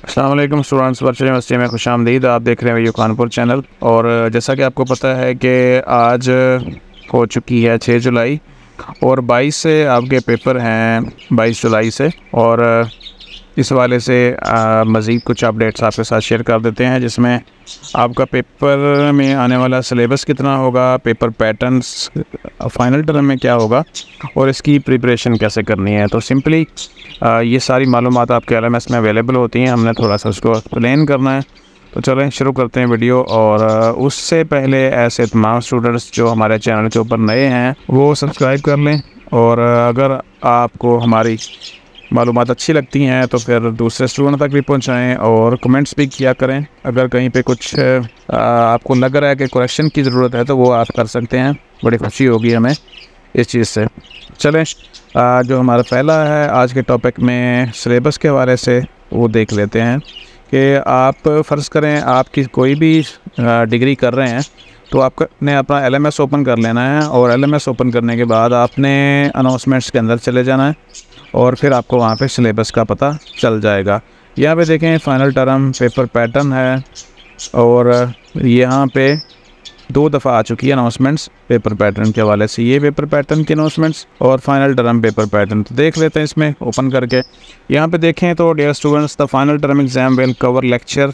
अस्सलाम वालेकुम students, virtual university में खुशामदीद। आप देख रहे हैं वीडियो कानपुर चैनल। और जैसा कि आपको पता है कि आज हो चुकी है 6 जुलाई और 22 से आपके पेपर हैं 22 जुलाई से। और इस हवाले से मज़ीद कुछ अपडेट्स आपके साथ शेयर कर देते हैं, जिसमें आपका पेपर में आने वाला सिलेबस कितना होगा, पेपर पैटर्न्स फ़ाइनल टर्म में क्या होगा और इसकी प्रिपरेशन कैसे करनी है। तो सिंपली ये सारी मालूमात आपके LMS में अवेलेबल होती हैं। हमने थोड़ा सा उसको एक्सप्लेन करना है। तो चलें शुरू करते हैं वीडियो। और उससे पहले ऐसे तमाम स्टूडेंट्स जो हमारे चैनल के ऊपर नए हैं वो सब्सक्राइब कर लें। और अगर आपको हमारी मालूमात अच्छी लगती हैं तो फिर दूसरे स्टूडेंट तक भी पहुंचाएं और कमेंट्स भी किया करें। अगर कहीं पे कुछ आपको लग रहा है कि करेक्शन की ज़रूरत है तो वो आप कर सकते हैं। बड़ी खुशी होगी हमें इस चीज़ से। चलें जो हमारा पहला है आज के टॉपिक में सिलेबस के हवाले से वो देख लेते हैं कि आप फ़र्ज़ करें आपकी कोई भी डिग्री कर रहे हैं तो आपने अपना LMS ओपन कर लेना है। और LMS ओपन करने के बाद आपने अनाउंसमेंट्स के अंदर चले जाना है और फिर आपको वहाँ पे सिलेबस का पता चल जाएगा। यहाँ पे देखें फ़ाइनल टर्म पेपर पैटर्न है और यहाँ पे 2 दफ़ा आ चुकी है अनाउंसमेंट्स पेपर पैटर्न के हवाले से। ये पेपर पैटर्न की अनाउंसमेंट्स और फाइनल टर्म पेपर पैटर्न तो देख लेते हैं इसमें ओपन करके। यहाँ पे देखें तो dear students, the final term exam will cover lecture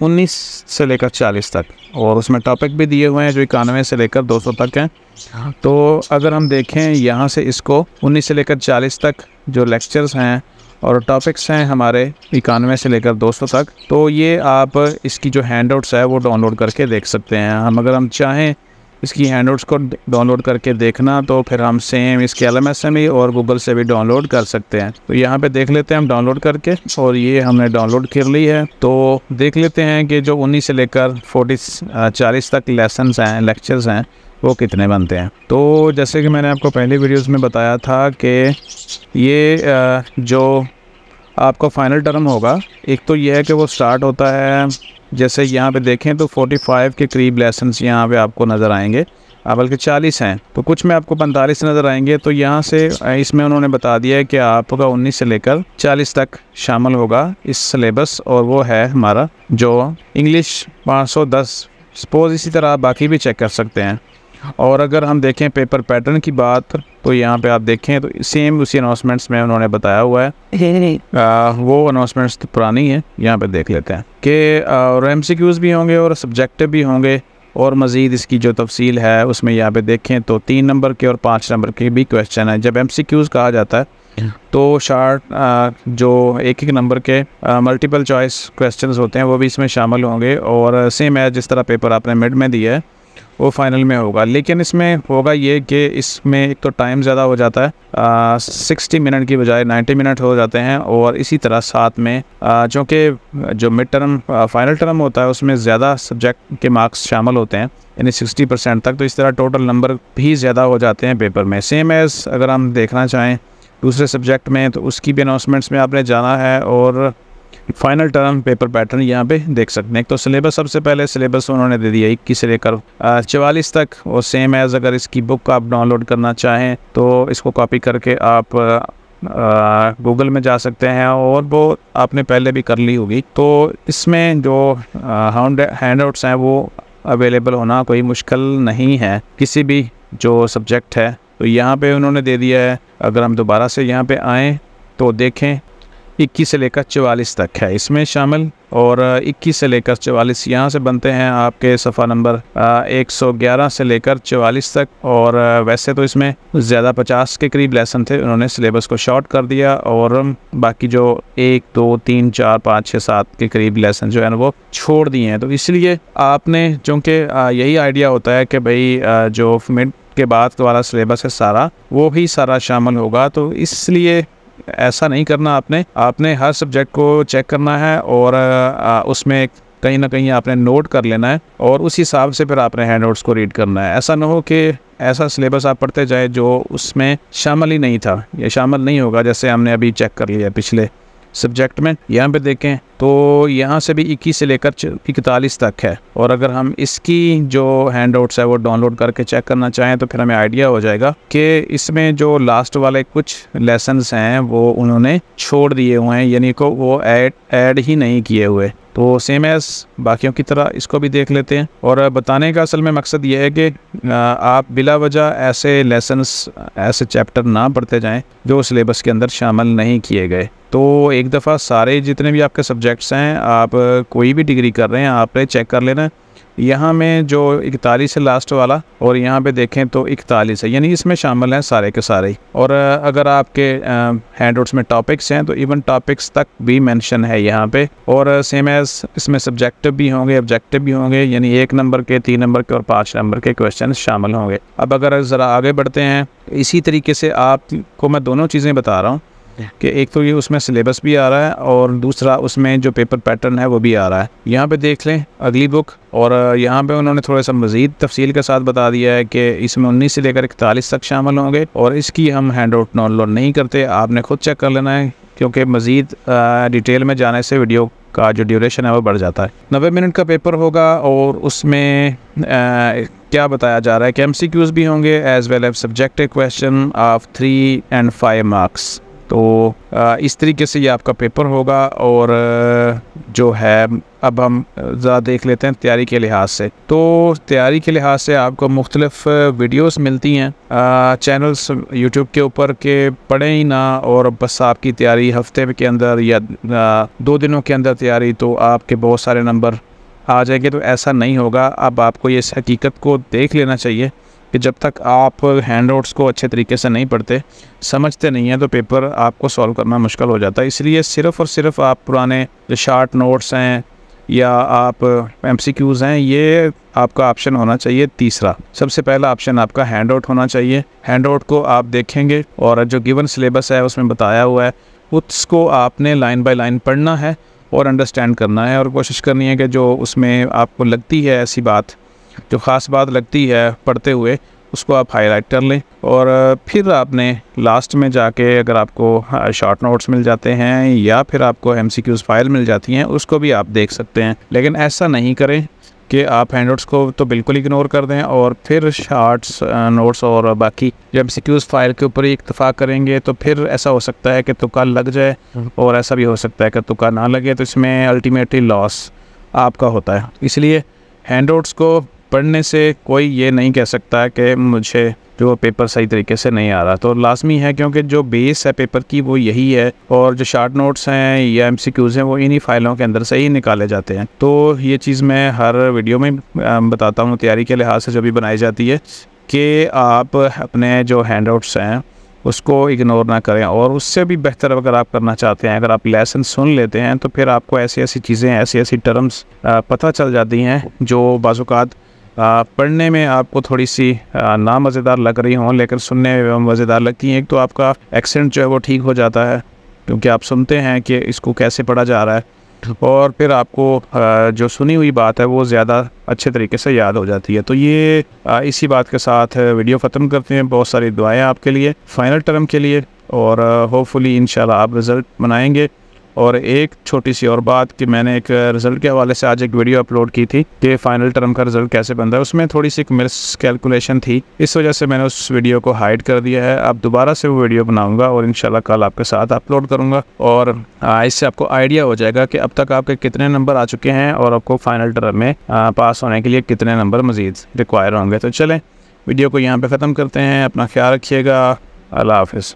19 से लेकर 40 तक। और उसमें टॉपिक भी दिए हुए हैं जो 91 से लेकर 200 तक हैं। तो अगर हम देखें यहाँ से इसको 19 से लेकर 40 तक जो लेक्चर्स हैं और टॉपिक्स हैं हमारे 91 से लेकर 200 तक, तो ये आप इसकी जो हैंडआउट्स है वो डाउनलोड करके देख सकते हैं। अगर हम चाहें इसकी हैंडआउट्स को डाउनलोड करके देखना तो फिर हम सेम इसके LMS से भी और गूगल से भी डाउनलोड कर सकते हैं। तो यहाँ पे देख लेते हैं हम डाउनलोड करके, और ये हमने डाउनलोड कर ली है। तो देख लेते हैं कि जो 19 से लेकर 40 तक लेसन्स हैं, लेक्चर्स हैं, वो कितने बनते हैं। तो जैसे कि मैंने आपको पहले वीडियोस में बताया था कि ये जो आपका फ़ाइनल टर्म होगा, एक तो ये है कि वो स्टार्ट होता है, जैसे यहाँ पे देखें तो 45 के करीब लेसन्स यहाँ पे आपको नज़र आएंगे, बल्कि 40 हैं। तो कुछ में आपको 45 नज़र आएंगे। तो यहाँ से इसमें उन्होंने बता दिया है कि आपका 19 से लेकर 40 तक शामिल होगा इस सिलेबस, और वो है हमारा जो इंग्लिश 510। सपोज़ इसी तरह आप बाकी भी चेक कर सकते हैं। और अगर हम देखें पेपर पैटर्न की बात, तो यहाँ पे आप देखें तो सेम उसी अनाउंसमेंट्स में उन्होंने बताया हुआ है। वो अनाउंसमेंट्स तो पुरानी है। यहाँ पे देख लेते हैं कि MCQs भी होंगे और सब्जेक्टिव भी होंगे, और मज़ीद इसकी जो तफसील है उसमें यहाँ पे देखें तो 3 नंबर के और 5 नंबर के भी क्वेश्चन है। जब MCQs कहा जाता है तो शार्ट जो एक नंबर के मल्टीपल चॉइस क्वेश्चंस होते हैं वो भी इसमें शामिल होंगे। और सेम है जिस तरह पेपर आपने मिड में दिया है वो फाइनल में होगा। लेकिन इसमें होगा ये कि इसमें एक तो टाइम ज़्यादा हो जाता है, 60 मिनट की बजाय 90 मिनट हो जाते हैं। और इसी तरह साथ में चूँकि जो मिड टर्म फाइनल टर्म होता है उसमें ज़्यादा सब्जेक्ट के मार्क्स शामिल होते हैं, यानी 60% तक। तो इस तरह टोटल नंबर भी ज़्यादा हो जाते हैं पेपर में। सेम एज़ अगर हम देखना चाहें दूसरे सब्जेक्ट में तो उसकी भी अनाउंसमेंट्स में आपने जाना है और फाइनल टर्म पेपर पैटर्न यहाँ पे देख सकते हैं। तो सिलेबस सबसे पहले सिलेबस उन्होंने दे दिया 21 से लेकर 44 तक। और सेम एज़ अगर इसकी बुक आप डाउनलोड करना चाहें तो इसको कॉपी करके आप गूगल में जा सकते हैं, और वो आपने पहले भी कर ली होगी। तो इसमें जो हैंडआउट्स हैं वो अवेलेबल होना कोई मुश्किल नहीं है किसी भी जो सब्जेक्ट है। तो यहाँ पे उन्होंने दे दिया है। अगर हम दोबारा से यहाँ पे आएँ तो देखें 21 से लेकर 44 तक है इसमें शामिल, और 21 से लेकर 44 यहाँ से बनते हैं आपके सफ़ा नंबर 111 से लेकर 44 तक। और वैसे तो इसमें ज़्यादा 50 के करीब लेसन थे, उन्होंने सिलेबस को शॉर्ट कर दिया और बाकी जो 1, 2, 3, 4, 5, 6, 7 के करीब लेसन जो है ना वो छोड़ दिए हैं। तो इसलिए आपने चूँकि यही आइडिया होता है कि भाई जो मिड के बाद वाला सिलेबस है सारा वो भी सारा शामिल होगा, तो इसलिए ऐसा नहीं करना। आपने हर सब्जेक्ट को चेक करना है और उसमें कहीं ना कहीं आपने नोट कर लेना है और उस हिसाब से फिर आपने हैंडआउट्स को रीड करना है। ऐसा ना हो कि ऐसा सिलेबस आप पढ़ते जाए जो उसमें शामिल ही नहीं था या शामिल नहीं होगा। जैसे हमने अभी चेक कर लिया पिछले सब्जेक्ट में। यहाँ पे देखें तो यहाँ से भी 21 से लेकर 41 तक है, और अगर हम इसकी जो हैंडआउट्स है वो डाउनलोड करके चेक करना चाहें तो फिर हमें आइडिया हो जाएगा कि इसमें जो लास्ट वाले कुछ लेसन्स हैं वो उन्होंने छोड़ दिए हुए हैं, यानी को वो ऐड ही नहीं किए हुए। तो सेम एज बाकियों की तरह इसको भी देख लेते हैं। और बताने का असल में मकसद ये है कि आप बिला वजह ऐसे लेसन्स, ऐसे चैप्टर ना पढ़ते जाएं जो सिलेबस के अंदर शामिल नहीं किए गए। तो एक दफ़ा सारे जितने भी आपके सब्जेक्ट्स हैं, आप कोई भी डिग्री कर रहे हैं, आपने चेक कर लेना। यहाँ में जो 41 है लास्ट वाला, और यहाँ पे देखें तो 41 है, यानी इसमें शामिल हैं सारे के सारे। और अगर आपके हैंडआउट्स में टॉपिक्स हैं तो इवन टॉपिक्स तक भी मेंशन है यहाँ पे। और सेम एज इसमें सब्जेक्टिव भी होंगे, ऑब्जेक्टिव भी होंगे, यानी 1 नंबर के, 3 नंबर के और 5 नंबर के क्वेश्चन शामिल होंगे। अब अगर ज़रा आगे बढ़ते हैं, इसी तरीके से आपको मैं दोनों चीज़ें बता रहा हूँ कि एक तो ये उसमें सिलेबस भी आ रहा है और दूसरा उसमें जो पेपर पैटर्न है वो भी आ रहा है। यहाँ पे देख लें अगली बुक, और यहाँ पे उन्होंने थोड़ा सा मज़ीद तफसील के साथ बता दिया है कि इसमें 19 से लेकर 41 तक शामिल होंगे, और इसकी हम हैंड आउट डाउनलोड नहीं करते, आपने खुद चेक कर लेना है, क्योंकि मज़ीद डिटेल में जाने से वीडियो का जो ड्यूरेशन है वो बढ़ जाता है। 90 मिनट का पेपर होगा, और उसमें क्या बताया जा रहा है कि MCQs भी होंगे as well as subjective question of 3 और 5 मार्क्स। तो इस तरीके से ये आपका पेपर होगा। और जो है अब हम ज़रा देख लेते हैं तैयारी के लिहाज से। तो तैयारी के लिहाज से आपको मुख्तलिफ़ वीडियोस मिलती हैं चैनल्स यूट्यूब के ऊपर के पढ़ें ही ना, और बस आपकी तैयारी हफ्ते के अंदर या 2 दिनों के अंदर तैयारी तो आपके बहुत सारे नंबर आ जाएंगे। तो ऐसा नहीं होगा। अब आपको ये इस हकीकत को देख लेना चाहिए कि जब तक आप हैंडआउट्स को अच्छे तरीके से नहीं पढ़ते, समझते नहीं हैं, तो पेपर आपको सॉल्व करना मुश्किल हो जाता है। इसलिए सिर्फ़ और सिर्फ आप पुराने जो शार्ट नोट्स हैं या आप MCQs हैं, ये आपका ऑप्शन होना चाहिए। तीसरा सबसे पहला ऑप्शन आपका हैंडआउट होना चाहिए। हैंडआउट को आप देखेंगे और जो गिवन सिलेबस है उसमें बताया हुआ है, उसको आपने लाइन बाय लाइन पढ़ना है और अंडरस्टैंड करना है, और कोशिश करनी है कि जो उसमें आपको लगती है ऐसी बात, जो ख़ास बात लगती है पढ़ते हुए, उसको आप हाईलाइट कर लें। और फिर आपने लास्ट में जाके अगर आपको शॉर्ट नोट्स मिल जाते हैं या फिर आपको MCQs फाइल मिल जाती हैं, उसको भी आप देख सकते हैं। लेकिन ऐसा नहीं करें कि आप हैंडआउट्स को तो बिल्कुल इग्नोर कर दें और फिर शॉर्ट्स नोट्स और बाकी जब MCQs फाइल के ऊपर ही इत्तफाक करेंगे तो फिर ऐसा हो सकता है कि तुक्का लग जाए, और ऐसा भी हो सकता है कि तुक्का ना लगे, तो इसमें अल्टीमेटली लॉस आपका होता है। इसलिए हैंडआउट्स को पढ़ने से कोई ये नहीं कह सकता कि मुझे जो पेपर सही तरीके से नहीं आ रहा। तो लाजमी है, क्योंकि जो बेस है पेपर की वो यही है, और जो शार्ट नोट्स हैं या MCQs हैं वो इन्हीं फाइलों के अंदर से ही निकाले जाते हैं। तो ये चीज़ मैं हर वीडियो में बताता हूँ तैयारी के लिहाज से जो भी बनाई जाती है, कि आप अपने जो हैंडआउट्स हैं उसको इग्नोर ना करें। और उससे भी बेहतर अगर आप करना चाहते हैं, अगर आप लेसन सुन लेते हैं, तो फिर आपको ऐसी ऐसी चीज़ें, ऐसी ऐसी टर्म्स पता चल जाती हैं जो बाज़-औक़ात पढ़ने में आपको थोड़ी सी ना मज़ेदार लग रही हों, लेकिन सुनने में मज़ेदार लगती हैं। एक तो आपका एक्सेंट जो है वो ठीक हो जाता है, क्योंकि आप सुनते हैं कि इसको कैसे पढ़ा जा रहा है, और फिर आपको जो सुनी हुई बात है वो ज़्यादा अच्छे तरीके से याद हो जाती है। तो ये इसी बात के साथ वीडियो ख़त्म करते हैं। बहुत सारी दुआएं आपके लिए फ़ाइनल टर्म के लिए, और होपफुली इंशाल्लाह आप रिज़ल्ट बनाएंगे। और एक छोटी सी और बात कि मैंने एक रिज़ल्ट के हवाले से आज एक वीडियो अपलोड की थी कि फ़ाइनल टर्म का रिज़ल्ट कैसे बनता है, उसमें थोड़ी सी एक मिस कैलकुलेशन थी, इस वजह से मैंने उस वीडियो को हाइड कर दिया है। अब दोबारा से वो वीडियो बनाऊंगा और इंशाल्लाह कल आपके साथ अपलोड करूंगा, और इससे आपको आइडिया हो जाएगा कि अब तक आपके कितने नंबर आ चुके हैं और आपको फ़ाइनल टर्म में पास होने के लिए कितने नंबर मज़ीद रिक्वायर होंगे। तो चलें वीडियो को यहाँ पर ख़त्म करते हैं। अपना ख्याल रखिएगा। अल्लाह हाफ़िज़।